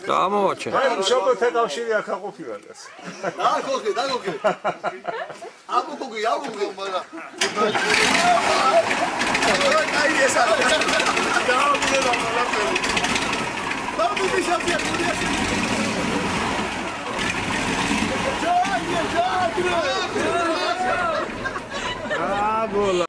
Გამოაჩენ. აი, შობოთე კავშირი აქ აყოფილა ეს. დაგოგე. აბუგი, მაგრამ. აი ეს არა. დაუბრუნდა მაგრამ. ბაბუი შაბია გულიას. Bravo!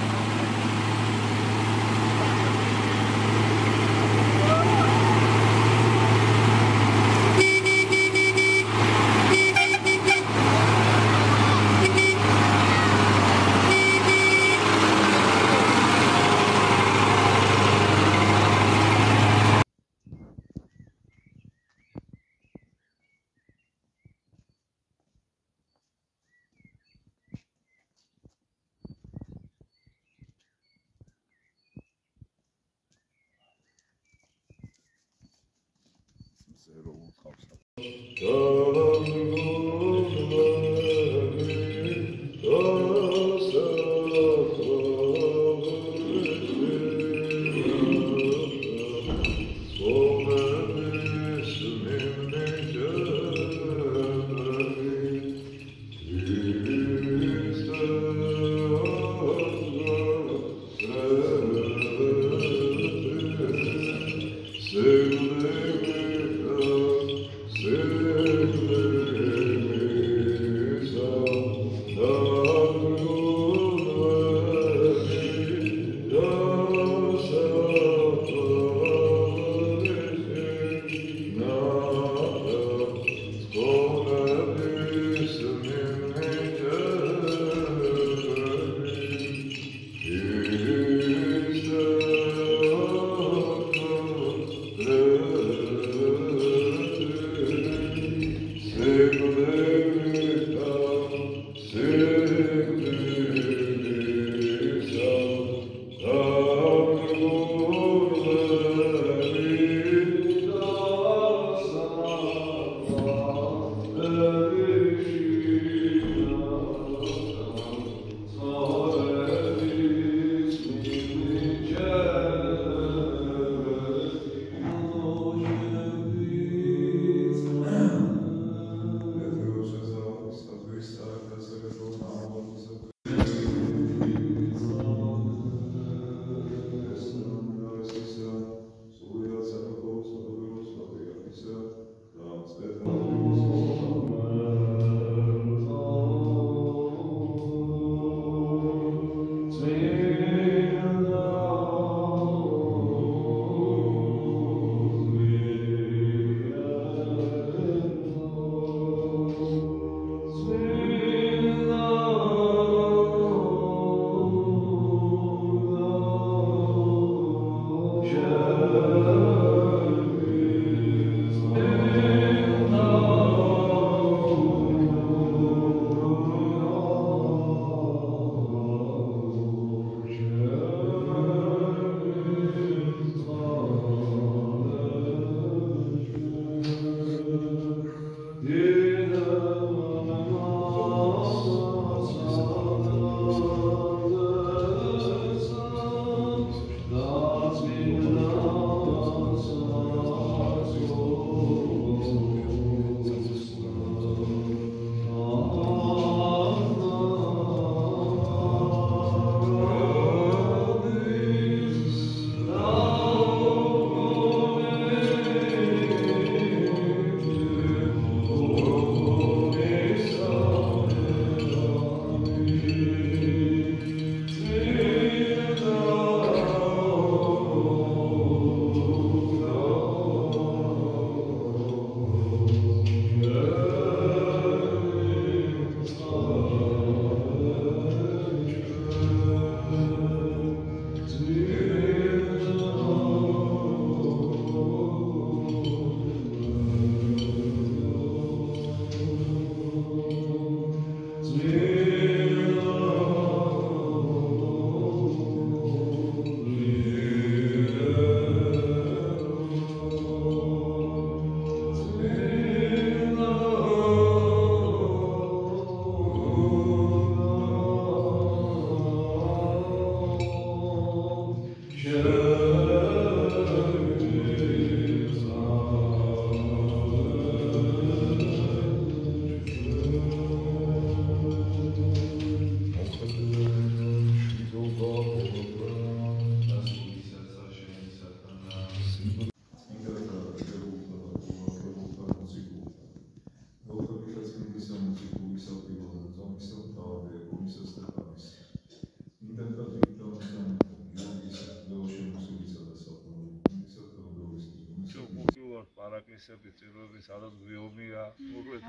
პარაკლისების წირვების სადაც გვიომია, მოკლედ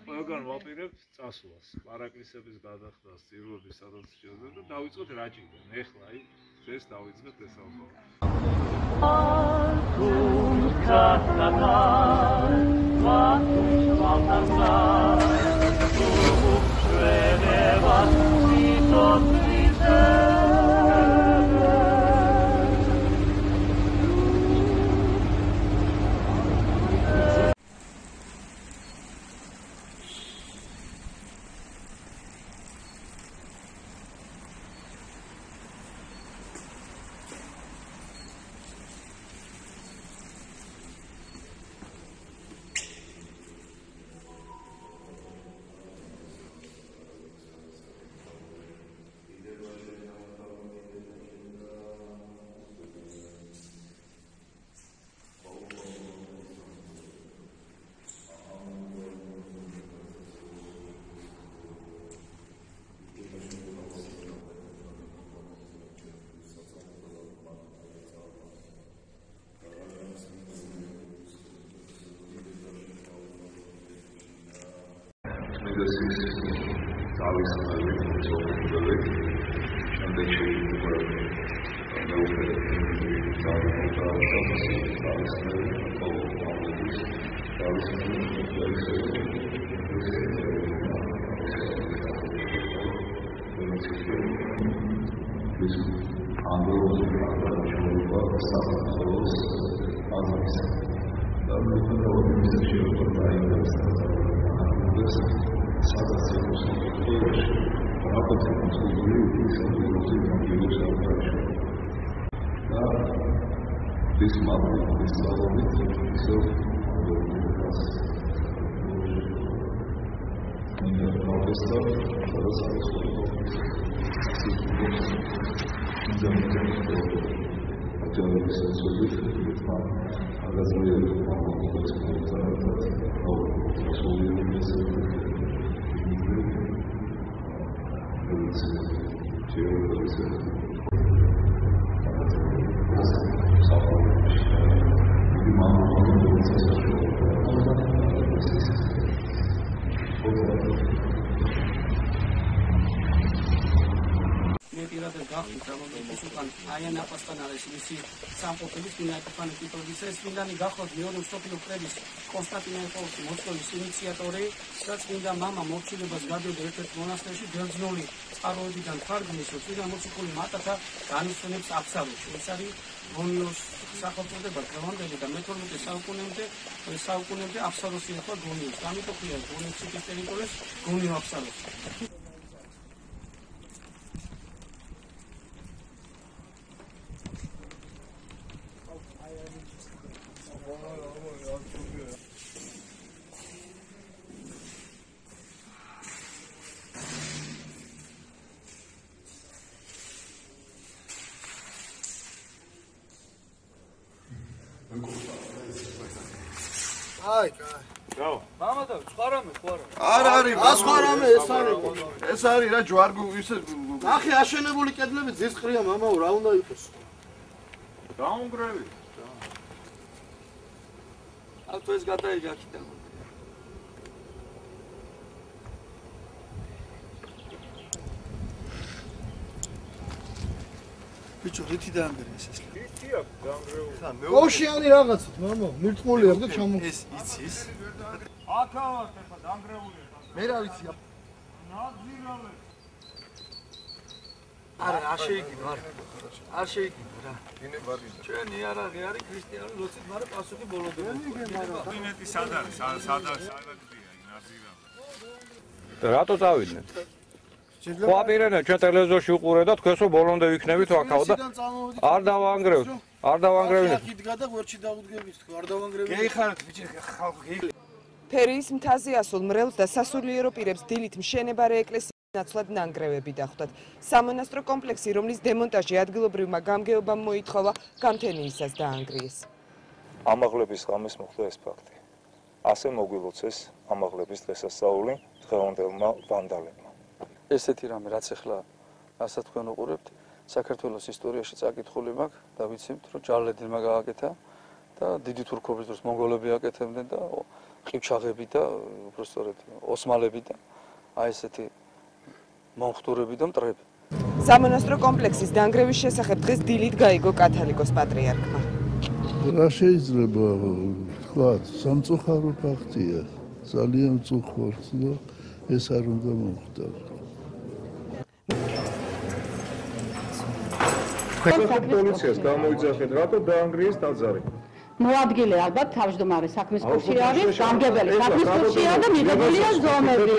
ყველგან ვაპირებთ წასვლას. პარაკლისების გადახდას, წირვების სადაც შეძლებთ და დავიწყოთ რაჭიდან. ეხლა აი დღეს დავიწყეთ ესალმოვა. წმინდანი გახლავთ მეორე მსოფლიო კრების კონსტანტინოპოლის მოწყობის ინიციატორი, რაც წმინდა მამა მორჩილებას გადიოდა ერთ-ერთ მონასტერში ბერძნული წყაროებიდან თარგმნის, წმინდა მოციქული მატათა განისვენებს აბსალოში. ეს არის გონიოს სახელწოდება დღევანდელი და მე-12 საუკუნემდე აბსალოსი ერქვა გონიოს. ამიტომ ხია გონიოს ციხის ტერიტორიას გონიო აბსალოსი. ეს არის რა ჯვარგუ ისე ნახე აშენებული კედლები ძირწყრია მამაო რა უნდა იყოს დაუნგრევი ავტო ეს გადაიგე აქიდან ბიჭო რითი დაანგრეეს ეს რითი აქვს დაუნგრეული ოშიანი რაღაცით მამაო მირტმული აქვს და ჩამო ეს იცის აქაა ხება დაუნგრეულია მე რა ვიცი ნაძირალე არა არ შეიგინო არ შეიგინო რა ინე ბარინა ჩვენი არაღი არის ქრისტიანული ლოცვით მაგრამ პასუხი ბოლომდე ინეტი სად არის სადადია ნაძირალე რატო წავიდნენ ხო აპირენა ჩვენ ტელევიზორში უყურე და თქვენს რომ ბოლომდე ვიქნებით აქაო და არ დავანგრევთ აქ და გვერდში დაუდგებით თქო არ დავანგრევით გეიხარეთ ბიჭი ხალხი ფერიის მთაზე ასულ მრევლს და სასულიერო პირებს დილით მშენებარე ეკლესიის ნაცვლად ნანგრევები დახვდათ. სამონასტრო კომპლექსი, რომლის დემონტაჟი ადგილობრივმა გამგეობამ მოითხოვა, გამთენიისას დაანგრიეს. ამაღლების ღამეს მოხდა ეს ფაქტი. ასე მოგვილოცეს ამაღლების დღესასწაული დღევანდელმა ვანდალებმა. ესეთი რამე რაც ახლა რასაც თქვენ უყურებთ, საქართველოს ისტორიაში წაკითხული მაქვს და ვიცით, რომ ჯარლედილმა გააკეთა და და დიდი თურქობის დროს მონღოლები აკეთებდნენ და ყივჩაღები და უბრალოდ ოსმალები და აი ესეთი მომხდურები და მტრები. სამონასტრო კომპლექსის დანგრევის შესახებ დღეს დილით გაიგო კათალიკოს პატრიარქმა. რა შეიძლება თქვა, სამწუხარო ფაქტია. ძალიან მწუხარს და ეს არ უნდა მოხდეს. პოლიციას გამოიძახეთ, რატო დაანგრიეს ტაძარი? მოადგილე ალბათ თავმჯდომარე საქმის კურსი არის, გამგებელი საქმის კურსია და მიღებულია ზომები.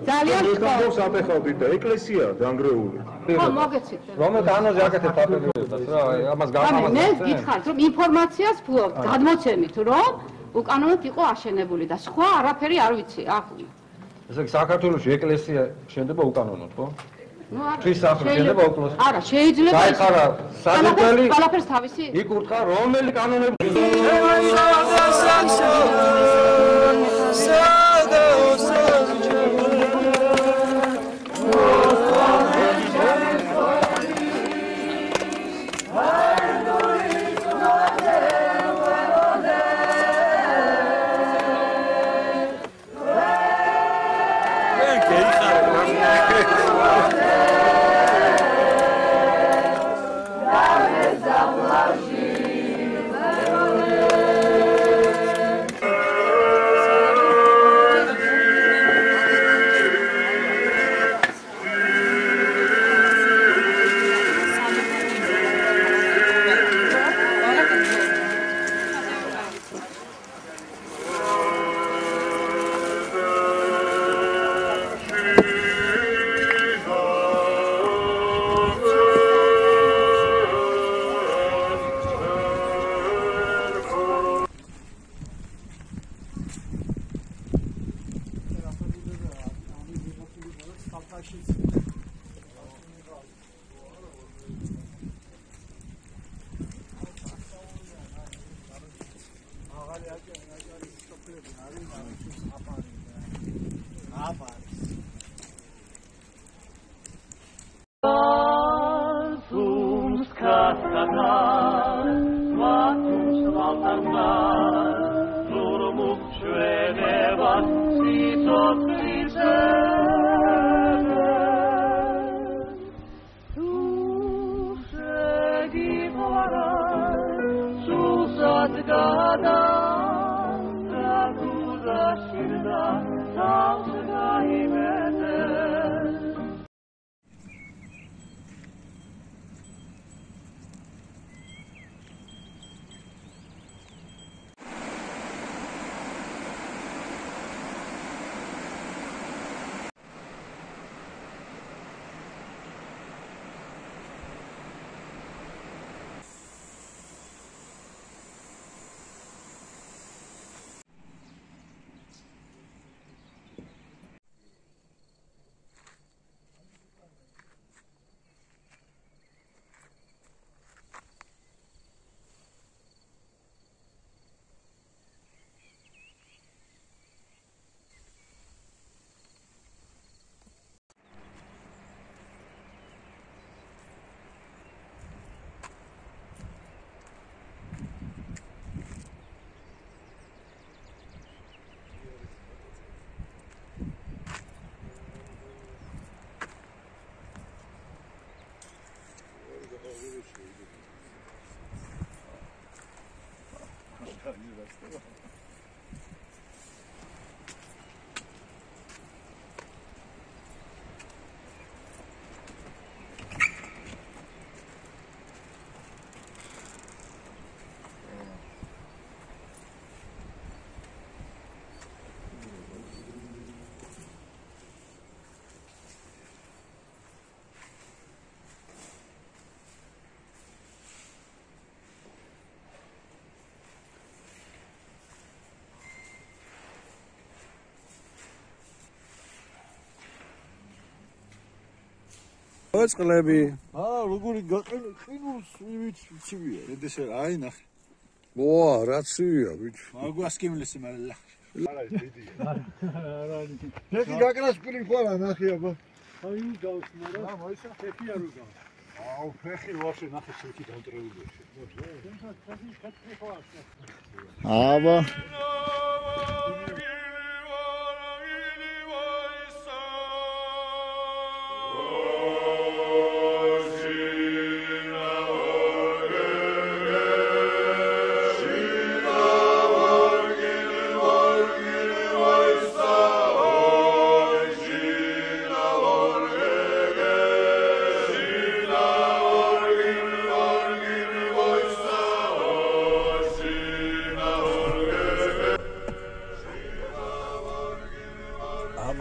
ძალიან ხომ ატეხავდით და ეკლესია დანგრეული. ხო, მოგეცით. რომელ კანონზე აკეთებთ აპელირებას რა, ამას გამამაზა. მე გითხარით, რომ ინფორმაციას ფლობთ, გადმოცემით, რომ უკანონოდ იყო აშენებული და სხვა არაფერი არ ვიცი. ესე იგი საქართველოში ეკლესია შენდება უკანონოდ, ხო? ნუ არა. თვის სახელი შენდება უკანონოდ. არა, შეიძლება გაიხარა საერთოდ ყველაფერს თავისი იკურთხა რომელი კანონები წყლები. როგორი გაყინულს ვიცივია. ედეს აი ნახე. ვა, რა ცივია, ბიჭო. მაგვასკიმლესი მალა. არა, დიდია. არა. ერთი გაკრას პირი ხوارა ნახე აბა. აი გავს მარა. მოისა. თეფი არ უგავს. აუ ფეხი ვაფშე ნახე ცოტი დამტრეულია. აბა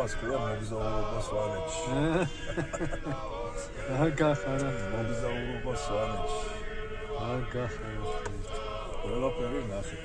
ამას ქვია მოგზაურობა სვანეთში. აგახარა მოგზაურობა სვანეთში. აგახარა ყველაფერი ნახე.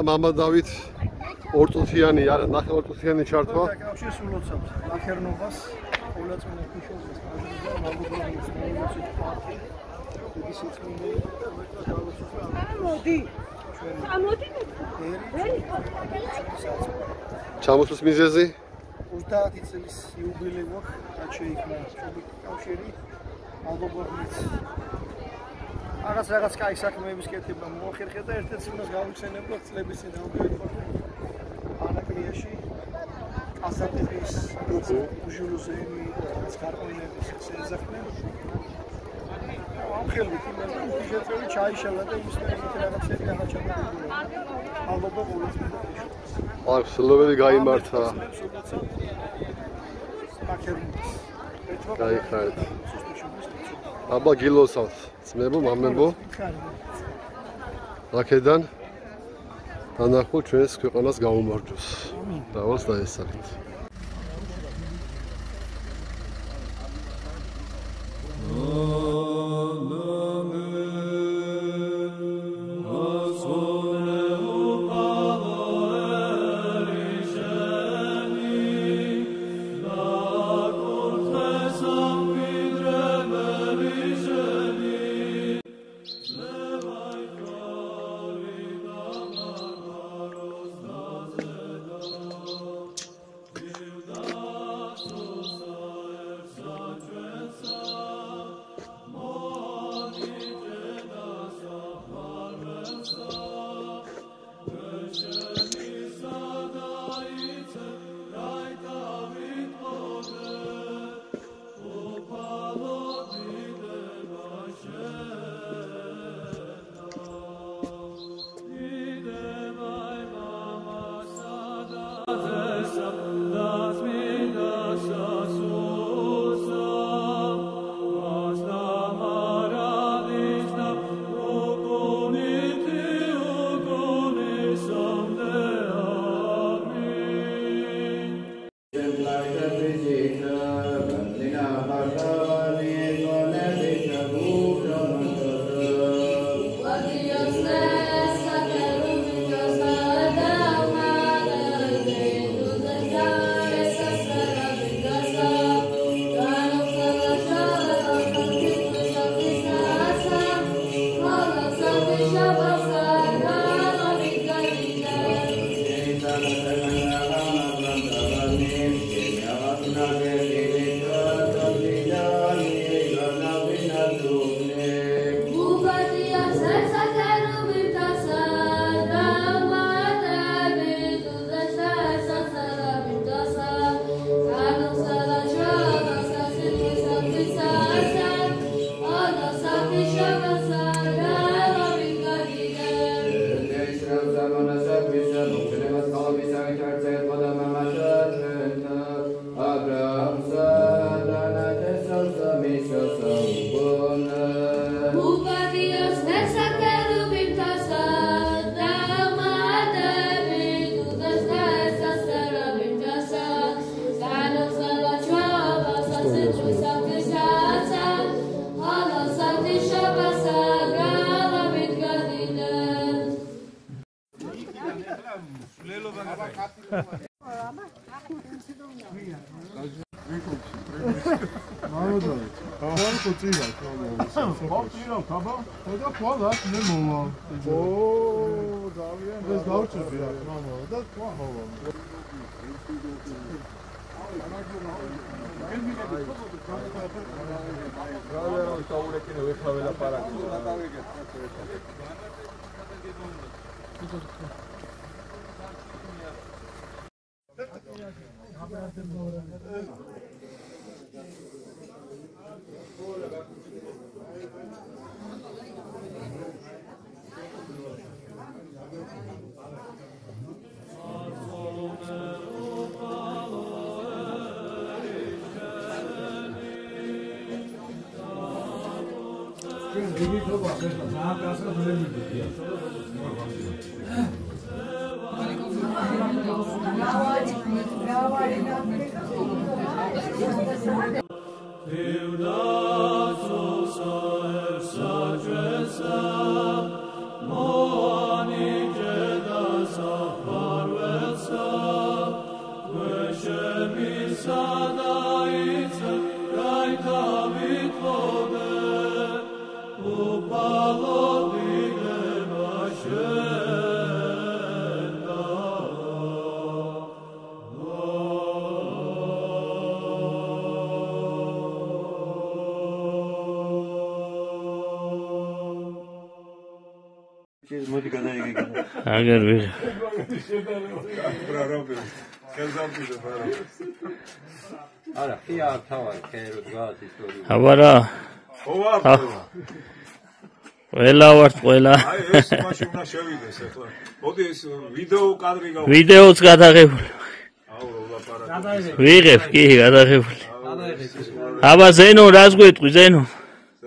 მამა დავით ორწუთიანი არა ნახე ორწუთიანი ჩართვა კავშირს ულოცავთ ნახერნობას ყოველწლიურად ფიშობას და მაგურობის მოუწევთ პარტი ის სიტყვი მოდი ჩამოსვლის მიზეზი 30 წლის იუბილეი გვაქვს რაც შეიქმნა კავშირი ალბოგორნიც რაღაც კაი საქმეების კეთება მოახერხე და ერთ-ერთ იმას გავიხსენებთ წლების წინ დავდივართ ანაკრიაში ასაკების უჟულოზები რაც გარკვეულების ეძახდნენ ამხელვით იმას და ფიზიოლოგიური ჩაიშალა და იმის რაღაცები აღაჩამდა ალბობა ყოველწლიურად აქვს სლოვენი გაიმართა გაიხარეთ აბა გილოსავთ ძმებო მამებო აქედან დანახო ჩვენს ქვეყანას გაუმარჯოს დავალს დაესალით Agar bir. Ara, ia თავი ქერო დგას ისტორია. Აბარა. ყველა ვარ ყველა. აი ეს მაშინ უნდა შევიდეს ახლა. მოდი ეს ვიდეო კადრი გავუყურე. ვიდეოც გადაღებული. აუ ლაპარაკობ. ვიღებ კი გადაღებული. აბა ზენო რას გვეტყვი ზენო?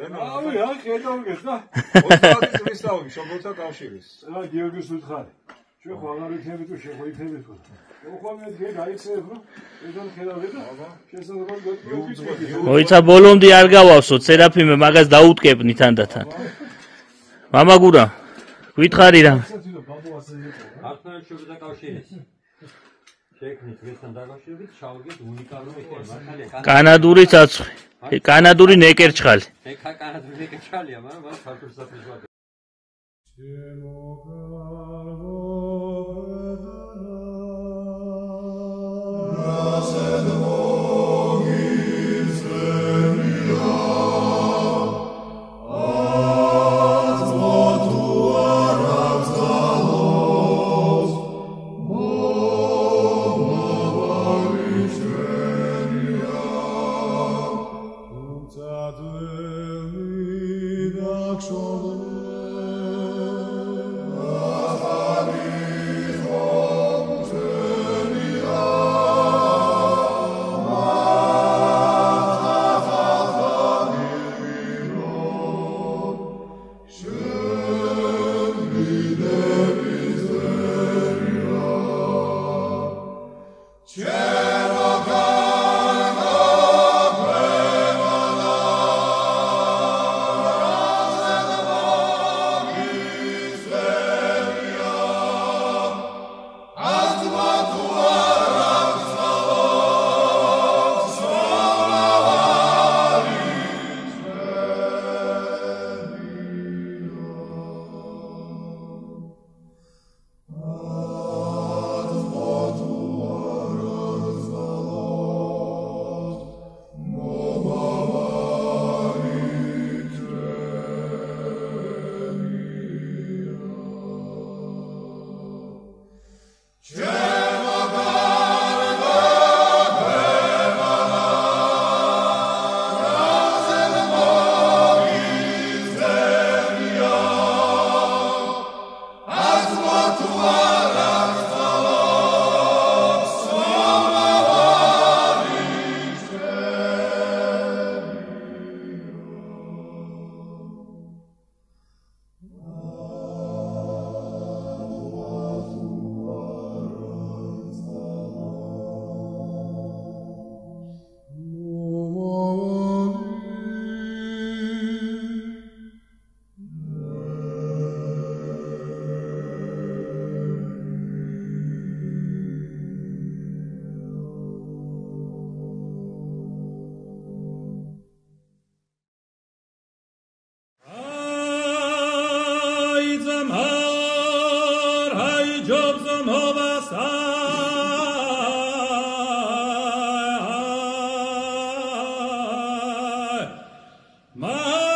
ავი აი ხედავგეს და 30 წლის დავი შობოთა კავშირის. რა გიორგის უთხარი. ჩვენ ხო აღარ იქნებით თუ შეხვიქნებით ხო. უხომე გაიქცევ რომ ედან ხედავდე და შესაძლოა გეტყვი. მოიცა ბოლომდე არ გავავსო სერაფიმე მაგას დაუტკეპნი თანდათან. მამაგურა გითხარი რა. ახლანდ შობოთა კავშირის. შექმნით დღესთან დაკავშირებით შავგეთ უნიკალური მართალია. კანადური ცაცხვი. კანადური ნეკერჩხალი. ეხა კანადური ნეკერჩხალია, მაგრამ მას ქართულ საფრთხეს ვაკეთებ. მა